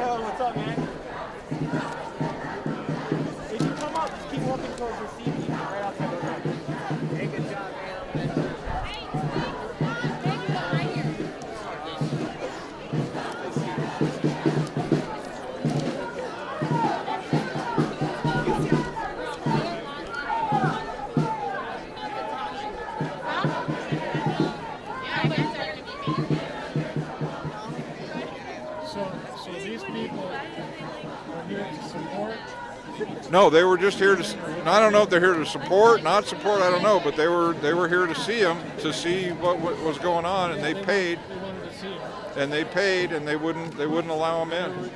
Oh, what's up, man? If you come up, just keep walking towards your seat right outside the door. Hey, good job, man. So these people are here to support? No, they were just here to. I don't know if they're here to support, not support. I don't know, but they were here to see him, to see what was going on, and they paid. They wanted to see him. And they paid, and they wouldn't allow him They in. were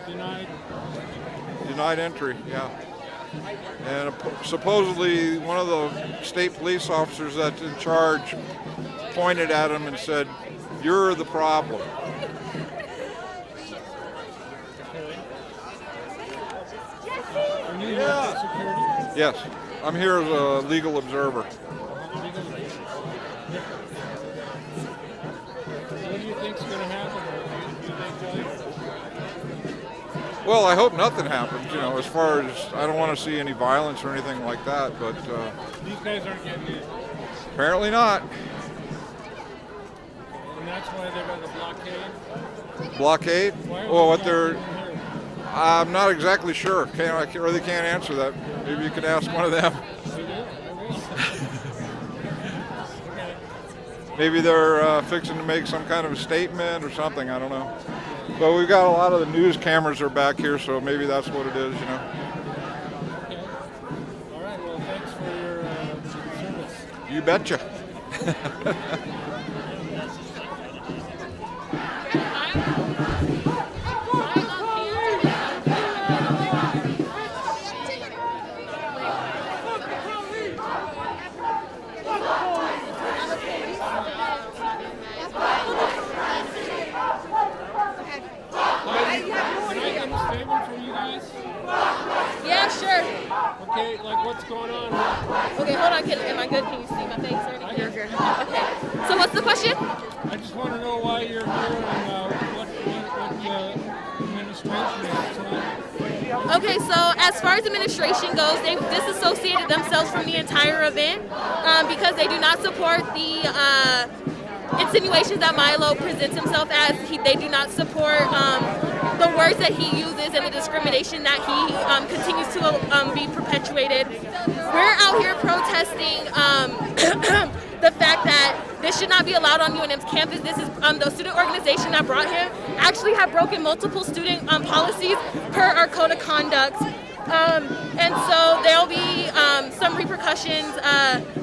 Denied entry. Yeah. And supposedly one of the state police officers that's in charge pointed at him and said, "You're the problem." And you have security? Yes, I'm here as a legal observer. What do you think's going to happen? Did they tell you? Well, I hope nothing happens. You know, as far as I don't want to see any violence or anything like that, but These guys aren't getting in. apparently not. And that's why they're going to blockade? Blockade? Why are Well, they what they're here? I'm not exactly sure. I really can't answer that. Maybe you could ask one of them. They do? I will. Okay. Maybe they're fixing to make some kind of a statement or something. I don't know. But we've got a lot of the news cameras are back here, so maybe that's what it is, you know. Okay. All right. Well, thanks for your service. You betcha. Can I get a statement from you guys? Yeah, sure. Okay, like what's going on? Okay, hold on. Am I good? Can you see my face or anything? You're good. Okay. So what's the question? I just want to know why you're here and what administration is tonight. Okay, so as far as administration goes, they've disassociated themselves from the entire event because they do not support the insinuations that Milo presents himself as. They do not support the words that he uses and the discrimination that he continues to be perpetuated. We're out here protesting the fact that this should not be allowed on UNM's campus. This is the student organization that brought him actually have broken multiple student policies per our code of conduct. And so there'll be some repercussions,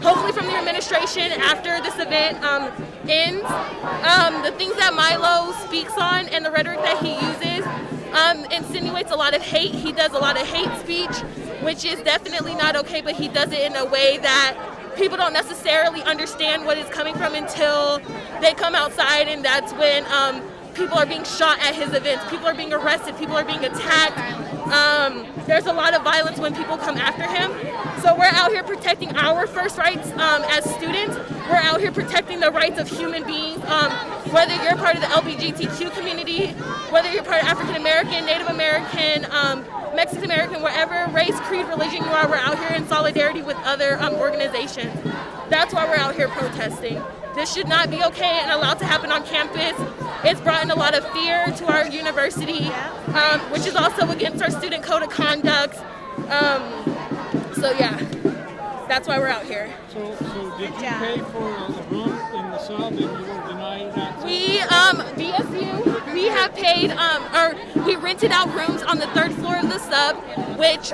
hopefully from the administration after this event ends. The things that Milo speaks on and the rhetoric that he uses insinuates a lot of hate. He does a lot of hate speech, which is definitely not okay, but he does it in a way that people don't necessarily understand what it's coming from until they come outside, and that's when people are being shot at his events, people are being arrested, people are being attacked. There's a lot of violence when people come after him. So we're out here protecting our first rights as students. We're out here protecting the rights of human beings, whether you're part of the LGBTQ community, whether you're part of African American, Native American, Mexican American, whatever race, creed, religion you are, we're out here in solidarity with other organizations. That's why we're out here protesting. This should not be okay and allowed to happen on campus. It's brought in a lot of fear to our university, which is also against our student code of conduct. So yeah, that's why we're out here. So did you pay for a room in the sub and you were denied that? We, BSU, we have paid, or we rented out rooms on the third floor of the sub, which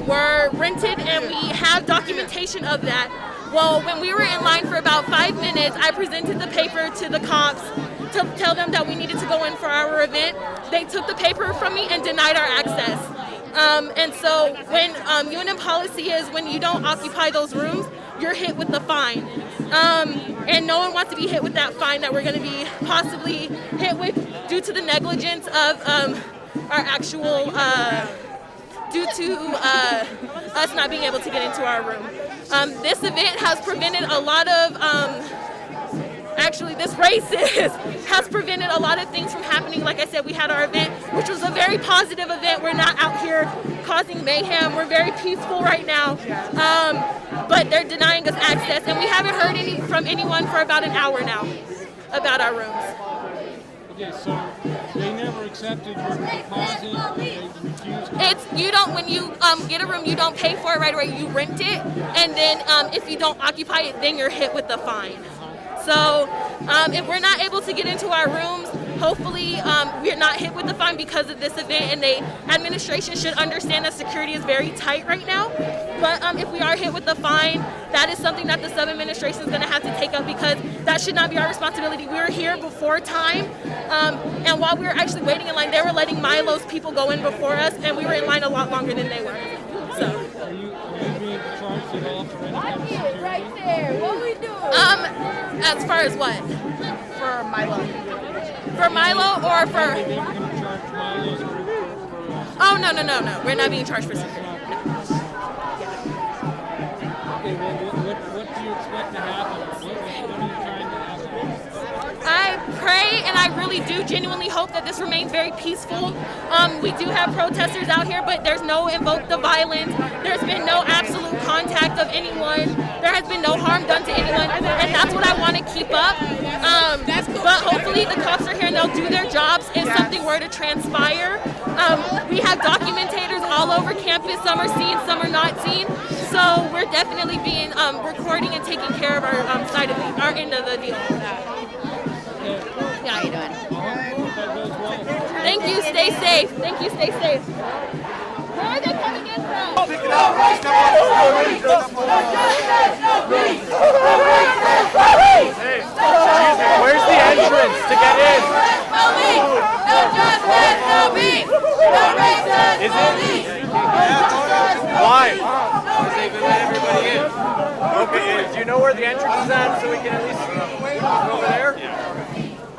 were rented, and we have documentation of that. Well, when we were in line for about 5 minutes, I presented the paper to the cops to tell them that we needed to go in for our event. They took the paper from me and denied our access. And so when UNM policy is when you don't occupy those rooms, you're hit with the fine. And no one wants to be hit with that fine that we're going to be possibly hit with due to the negligence of our actual, due to us not being able to get into our room. This event has prevented a lot of actually this racist has prevented a lot of things from happening. Like I said, we had our event, which was a very positive event. We're not out here causing mayhem. We're very peaceful right now. But they're denying us access, and we haven't heard from anyone for about an hour now about our rooms. Okay, so they never accepted your deposit. They refused. When you get a room, you don't pay for it right away. You rent it, and then if you don't occupy it, then you're hit with a fine. So if we're not able to get into our rooms, hopefully we're not hit with the fine because of this event, and the administration should understand that security is very tight right now. But if we are hit with the fine, that is something that the sub-administration is going to have to take up, because that should not be our responsibility. We were here before time, and while we were actually waiting in line, they were letting Milo's people go in before us, and we were in line a lot longer than they were. So. Are you being charged at all for any kind of security? Right there. What we doing? As far as what? For Milo. For Milo or for? Are they never going to charge Milo's for Oh, no. We're not being charged for security. Okay, well, what do you expect to happen? What are you trying to happen? I pray and I really do genuinely hope that this remains very peaceful. We do have protesters out here, but there's no invoke the violence. There's been no absolute contact of anyone. There has been no harm done to anyone, and that's what I want to keep up. But hopefully the cops are here and they'll do their jobs if something were to transpire. We have documentators all over campus. Some are seen, some are not seen. So we're definitely being recording and taking care of our side of our end of the deal. Yeah, how you doing? Thank you. Stay safe. Thank you. Stay safe. Where are they coming in from? Hey, excuse me, where's the entrance to get in? Is it? Why? Because they've been letting everybody in. Okay, do you know where the entrance is at so we can at least go over there?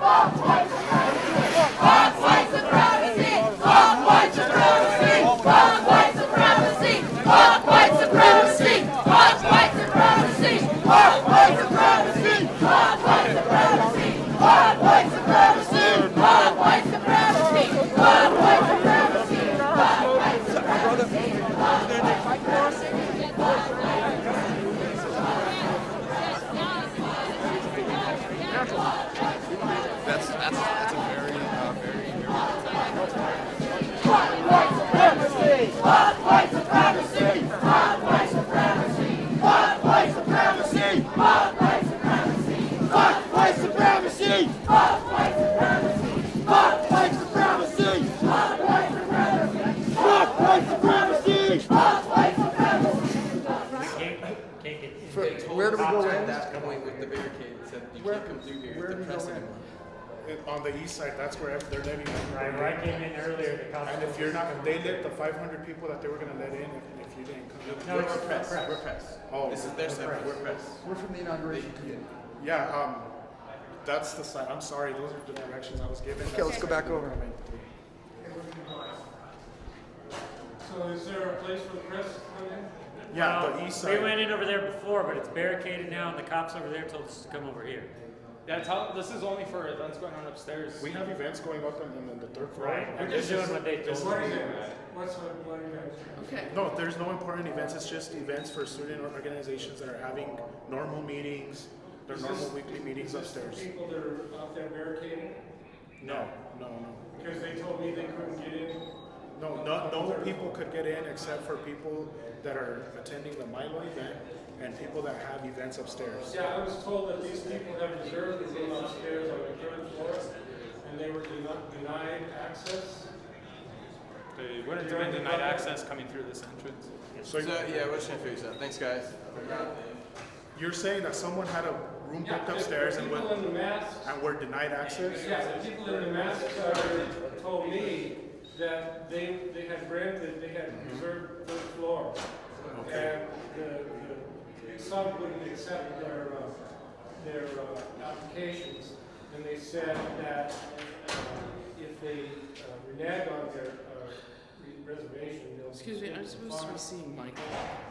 White supremacy! White supremacy! White supremacy! White supremacy! White supremacy! White supremacy! White supremacy! White supremacy! White supremacy! White supremacy! That's a very White supremacy! White supremacy! White supremacy! White supremacy! White supremacy! White supremacy! White supremacy! White supremacy! White supremacy! White supremacy! Where do we go in? At that point with the barricade said you can't come through here. It's the press anymore. On the east side, that's where they're letting you. Right, where I came in earlier, the cops. And if you're not, they let the 500 people that they were gonna let in, if you didn't come. No, we're press. We're press. Oh. This is their separate. We're press. We're from the inauguration committee. Yeah, that's the side. I'm sorry, those are the directions I was given. Okay, let's go back over. So is there a place for the press to come in? Yeah, the east side. We went in over there before, but it's barricaded now, and the cops over there told us to come over here. Yeah, this is only for events going on upstairs. We have events going up on the third floor. Right, I'm just doing what they told us. What event? Okay. No, there's no important events. It's just events for student organizations that are having normal meetings, their normal weekly meetings upstairs. People that are out there barricading? No. Because they told me they couldn't get in. No people could get in except for people that are attending the Milo event and people that have events upstairs. Yeah, I was told that these people have reserved the room upstairs on the third floor, and they were denied access. They wouldn't have been denied access coming through this entrance. So yeah, we're just trying to figure this out. Thanks, guys. You're saying that someone had a room booked upstairs and People in the masks. were denied access? Yeah, the people in the masks told me that they had reserved third floor. Okay. And some wouldn't accept their applications, and they said that if they renege on their reservation, they'll. Excuse me, I'm supposed to be seeing Michael.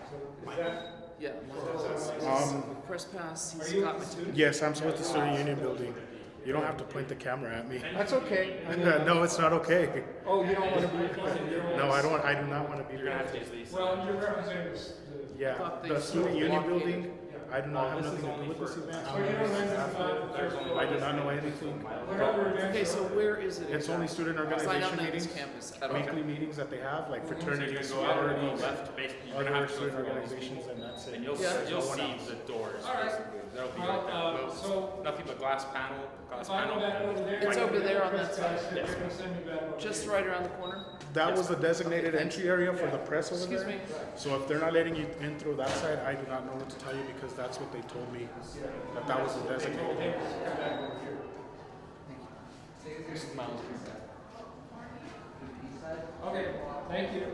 So is that Yeah, Milo's press pass, he's got material. Yes, I'm with the student union building. You don't have to point the camera at me. That's okay. I mean, No, it's not okay. oh, you don't want to be. No, I don't. I do not want to be. You're gonna have to use these. Well, you're representing the. Yeah, thought they the student union blockaded. building. I do not have nothing to do with this event. So you don't have I do not know anything. Okay, so where is it? It's only student Sign up organization at this meetings, campus. weekly meetings that they have, like So fraternity, you're gonna go out and sororities, go left, basically, you're gonna other have to go student through all these organizations, and that's it. and you'll Yeah. you'll see the doors basically. That'll be right there. Well, so- Nothing but glass panel, If I go back over there. It's over there on that side. They're gonna send me back over Just here. right around the corner? That was the designated entry area for the press over Excuse there. me? So if they're not letting you in through that side, I do not know what to tell you because that's what they told me, that was the designated area. Okay, thank you.